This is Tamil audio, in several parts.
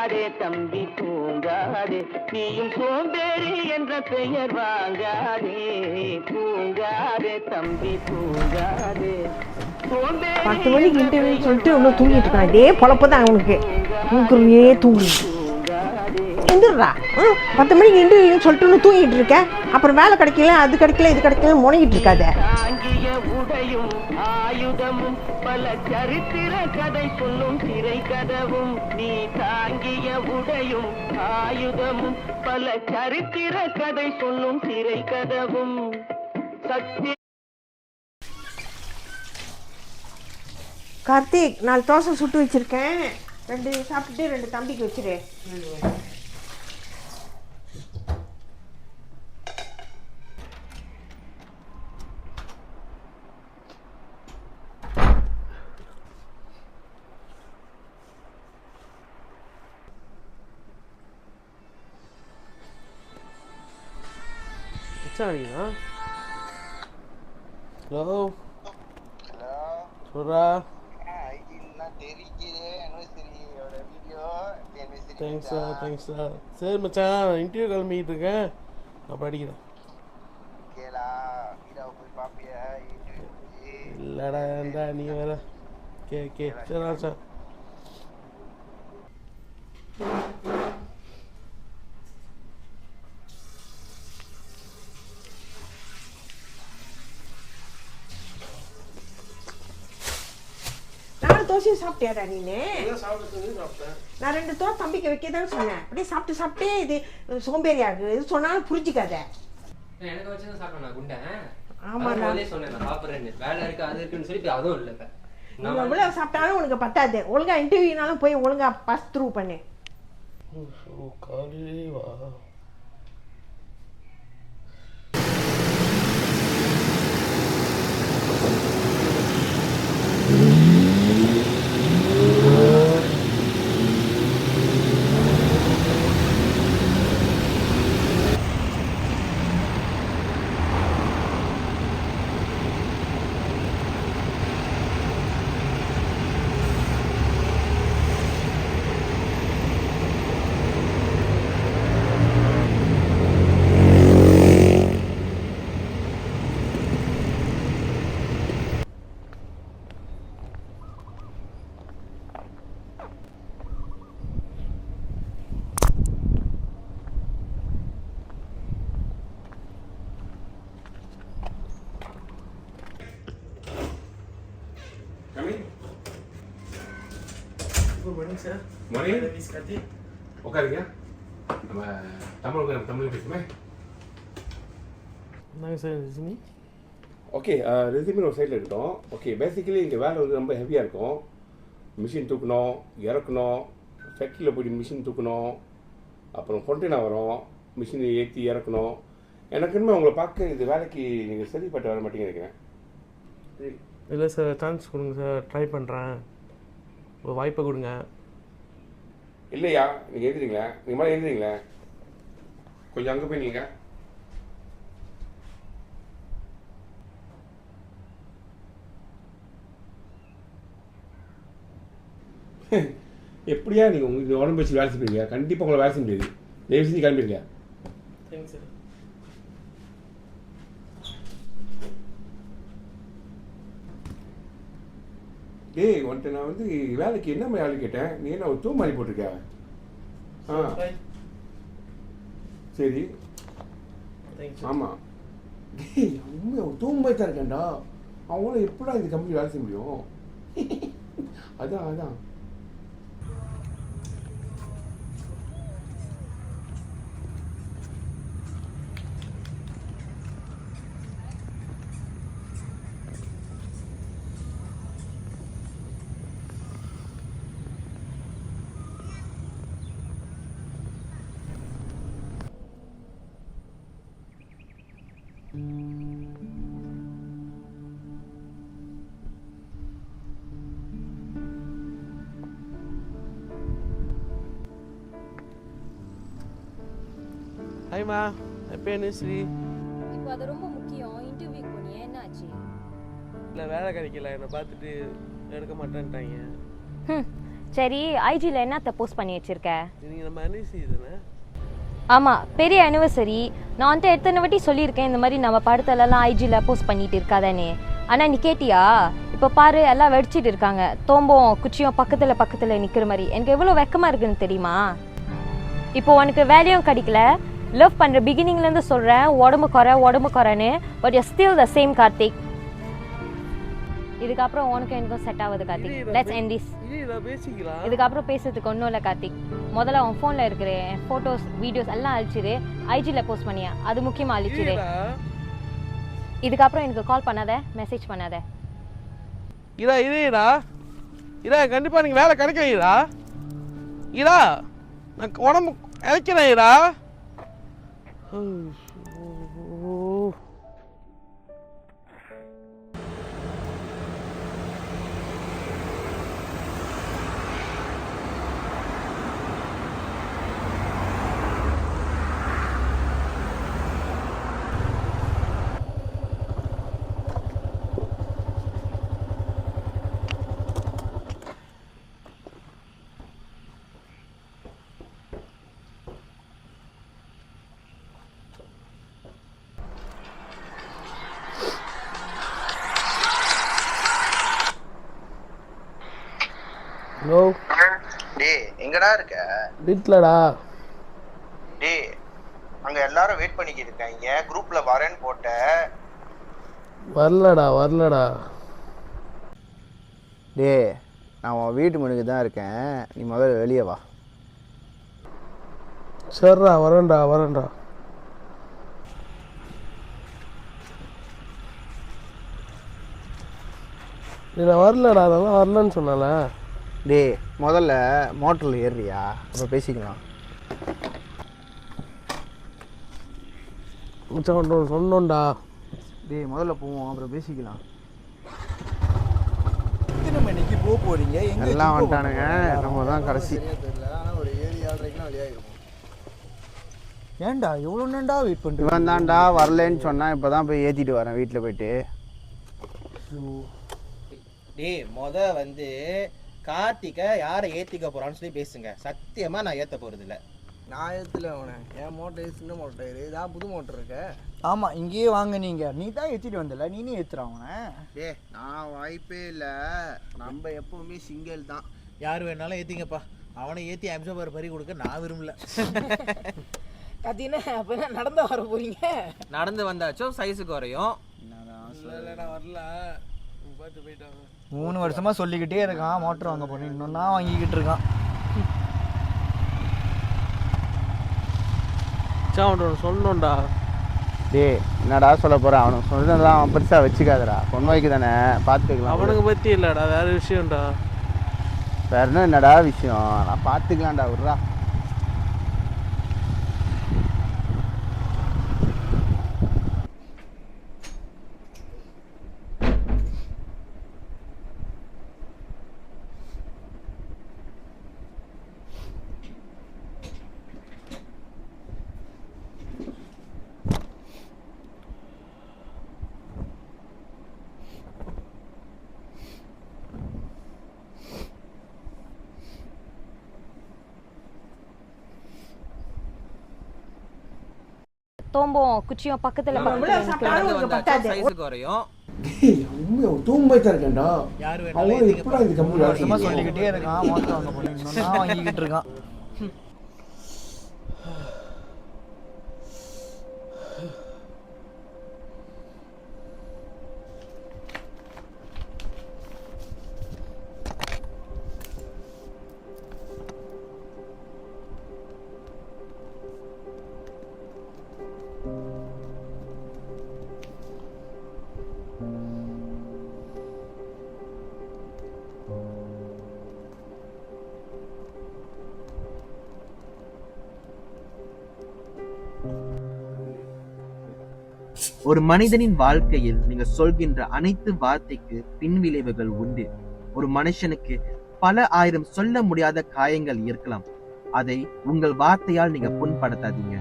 தூங்காதே தம்பி தூங்காதே, நீயும் சோம்பேறி என்ற பெயர் வாங்காதே. தூங்காதே தம்பி தூங்காதே. 10 மணிக்கு இன்டர்வியூன்னு சொல்லிட்டு இன்னும் தூங்கிட்டு இருக்கான். இதே பொழப்பு தான் அவனுக்கு. தூங்குறே தூங்கு எந்திரா. 10 மணிக்கு இன்டர்வியூன்னு சொல்லிட்டு இன்னும் தூங்கிட்டு இருக்க. அப்புறம் வேலை கிடைக்கல, அது கிடைக்கல, இது கிடைக்கல முனைகிட்டு இருக்காத. தாங்கிய உடையும் ஆயுதமும் பல சரித்திர கதை சொல்லும் சிறை கதவும். நீ தாங்கிய உடையும் ஆயுதமும் பல சரித்திர கதை சொல்லும் சிறை கதவும். சக்தி கார்த்திக், 4 தோசை சுட்டு வச்சிருக்கேன். 2 சாப்பிட்டுட்டு 2 தம்பிக்கு வச்சிரு. ஹலோ சொல்றா. தேங்க்ஸா. சரி மச்சான், இன்டர்வியூ கிளம்பிக்கிட்டு இருக்கேன், நான் படிக்கிறேன். இல்லைடா நீ வேற. சரி மச்சான். தோசையும் சாப்பிட்டியாடா நீனு? சாப்பிட்டேன். நான் 2 தோசை தம்பிக்கு வைக்கதான்னு சொன்னேன். அப்படியே சாப்பிட்டு இது சோம்பேறியாகு. இது சொன்னாலும் புரிஞ்சுக்காத. எனக்கு வச்சுதான் சாப்பிட்டேன் நான் குண்டேன். ஆமா, நான் சொன்னேன் நான் சாப்பிட்றேன்னு. வேலை இருக்கு அது இருக்குன்னு சொல்லி அதுவும் இல்லை. நீ எவ்வளவு சாப்பிட்டாலும் உனக்கு பத்தாது. ஒழுங்கா இன்டர்வியூனாலும் போய் ஒழுங்கா பாஸ் த்ரூ பண்ணு. காலையிலே வா. உட்காருங்க. நம்ம தமிழ் பேசுமே. ஓகே, ரெசியூமே ஒரு சைடில் இருக்கட்டும். ஓகே, பேசிக்கலி இங்கே வேலை வந்து ரொம்ப ஹெவியாக இருக்கும். மிஷின் தூக்கணும், இறக்கணும், ஃபேக்ட்ரியில் போய்ட்டு மிஷின் தூக்கணும், அப்புறம் கொண்டெய்னர் வரும், மிஷினை ஏற்றி இறக்கணும். எனக்கு இன்னும் உங்களை பார்க்க இந்த வேலைக்கு நீங்கள் சரிப்பட்டு வர மாட்டீங்கன்னு நினைக்கிறேன். இல்லை சார், சான்ஸ் கொடுங்க சார், ட்ரை பண்ணுறேன், ஒரு வாய்ப்பை கொடுங்க. இல்லையா, நீங்கள் எழுதுறீங்களா? நீங்கள் மேலே எழுதுறீங்களா? கொஞ்சம் அங்கே போய் நீங்கள் எப்படியா நீங்கள் உங்களுக்கு உடம்பு வச்சு வேலை செய்வீங்க? கண்டிப்பாக உங்களை வேலை செய்ய முடியாது. தயவு செஞ்சு கிளம்பிடுங்க. Thanks sir. டேய், வந்துட்டு நான் வந்து வேலைக்கு என்ன மாதிரி ஆளு கேட்டேன், நீ என்ன ஒரு தூ மாதிரி போட்டிருக்க? சரி, ஆமாம். டேய், உண்மை ஒரு தூ மாதிரி தான் இருக்கேன்டா. அவங்கள எப்படா இந்த கம்பெனி வேலை செய்ய முடியும்? அதான் ஹாய்மா, ஹாப்பி அனிவர்சரி. இப்போ அது ரொம்ப முக்கியம். இன்டர்வியூக்கு போனியே, என்ன ஆச்சு? இல்லை, வேலை கிடைக்கல, என்னை பார்த்துட்டு எடுக்க மாட்டேன்ட்டாங்க. சரி, ஐஜியில் என்னத்தை போஸ்ட் பண்ணி வச்சிருக்க? நீங்கள் நம்ம அனிசி தானே? ஆமாம், பெரிய அனிவர்சரி. நான் வந்துட்டு எத்தனை வாட்டி சொல்லியிருக்கேன் இந்த மாதிரி நம்ம படத்துலலாம் ஐஜியில் போஸ்ட் பண்ணிட்டு இருக்காதானே. ஆனால் நீ கேட்டியா? இப்போ பாரு, எல்லாம் வெடிச்சிட்டு இருக்காங்க. தோம்பும் குச்சியும் பக்கத்தில் நிற்கிற மாதிரி. எனக்கு எவ்வளோ வெக்கமாக இருக்குன்னு தெரியுமா? இப்போ உனக்கு வேலையும் கிடைக்கல. லவ் பண்ணுற பிகினிங்லேருந்து சொல்கிறேன், உடம்பு குறைன்னு. But you still the same Karthik. இதுக்கப்புறம் உனக்கு எனக்கும் செட் ஆகுது கார்த்திக். Let's end this. இதுக்கப்புறம் பேசுறதுக்கு ஒன்றும் இல்லை கார்த்திக். முதல்ல உன் ஃபோனில் இருக்கிற ஃபோட்டோஸ் வீடியோஸ் எல்லாம் அழிச்சிரு. ஐஜியில் போஸ்ட் பண்ணியா, அது முக்கியமாக அழிச்சிரு. இதுக்கப்புறம் எனக்கு கால் பண்ணாத, மெசேஜ் பண்ணாத. இதா கண்டிப்பாக நீங்கள் வேலை கிடைக்கிறீரா? இதா நான் உடம்பு இழைக்கிறேன். ஹலோ டேய், எங்கடா இருக்க? வீட்டிலடா. டேய், அங்க எல்லாரும் வெயிட் பண்ணிக்கிட்டு இருக்காங்க. குரூப்ல வரேன்னு போட்ட. வரலடா. டேய், நான் உன் வீட்டு முன்னுக்கு தான் இருக்கேன். நீ முதல்ல வெளியே வா. சரிடா, வரேன்டா. நான் வரலடா, அதெல்லாம் வரலன்னு சொன்னால. டேய், முதல்ல மோட்டரில் ஏறுறியா? அப்புறம் பேசிக்கலாம். சொன்னோண்டா. டேய், முதல்ல போவோம், அப்புறம் பேசிக்கலாம். எத்தனை மணிக்கு போக போறீங்க? எல்லாம் வந்துட்டானுங்க, நம்ம தான் கடைசி. ஆனால் ஒரு 7-7:30 வெளியாகிருக்கும். ஏன்டா எவ்வளோ நேரம்டா வெயிட் பண்ணிட்டு? இவன் தான்டா வரலன்னு சொன்னான். இப்போ தான் போய் ஏற்றிட்டு வரேன் வீட்டில் போயிட்டு. டேய், வந்து கார்த்திகை யாரை ஏற்றிக்க போகிறான்னு சொல்லி பேசுங்க. சத்தியமாக நான் ஏற்ற போகிறது இல்லை. நான் ஏற்றல அவனை. என் மோட்டர் சின்ன மோட்டர், இதான் புது மோட்டர் இருக்க. ஆமாம், இங்கேயே வாங்க. நீங்கள் நீ தான் ஏற்றிட்டு வந்தல, நீனே ஏற்றுறான் அவனை. நான் வாய்ப்பே இல்லை. நம்ம எப்போவுமே சிங்கிள் தான். யார் வேணாலும் ஏற்றிங்கப்பா. அவனை ஏற்றி அம்சபார் பறி கொடுக்க நான் விரும்பல. கத்தினா அப்போ நடந்து வர போறீங்க? நடந்து வந்தாச்சும் சைஸு குறையும். வரல, பார்த்து போயிட்டாங்க. 3 வருஷமா சொல்லிக்கிட்டே இருக்கான் மோட்டர் வாங்க போறேன். இன்னும் தான் வாங்கிக்கிட்டு இருக்கான். சொன்னோண்டா. டேய், என்னடா சொல்ல போகிறேன்? அவனுக்கு சொன்னதெல்லாம் அவன் பெருசாக வச்சுக்காதடா. பொண்ணுவாய்க்கு தானே, பார்த்துக்கலாம். அவனுக்கு பற்றி இல்லைடா, வேறு விஷயம்டா. வேறு இன்னும் என்னடா விஷயம்? நான் பார்த்துக்கலாம்டா, விட்றா. தோம்பும் குச்சியும் பக்கத்தில் சைஸு குறையும். யார் வேணாலும் சொல்லிக்கிட்டே இருக்கான் மோட்டர் வாங்க போறேன். இன்னும் தான் வாங்கிக்கிட்டு இருக்கான். ஒரு மனிதனின் வாழ்க்கையில் நீங்க சொல்கின்ற அனைத்து வார்த்தைக்கு பின்விளைவுகள் உண்டு. ஒரு மனுஷனுக்கு பல ஆயிரம் சொல்ல முடியாத காயங்கள் இருக்கலாம். அதை உங்கள் வார்த்தையால் நீங்க புண்படுத்தாதீங்க.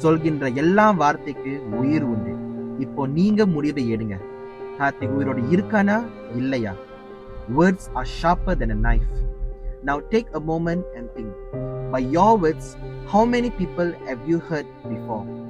சொல்கின்ற எல்லா வார்த்தைக்கு உயிர் உண்டு. இப்போ நீங்க முடிவை எடுங்க. கார்த்திக் உயிரோடு இருக்கானா இல்லையா? Words are sharper than a knife. Now take a moment and think. By your words, how many people have you hurt before?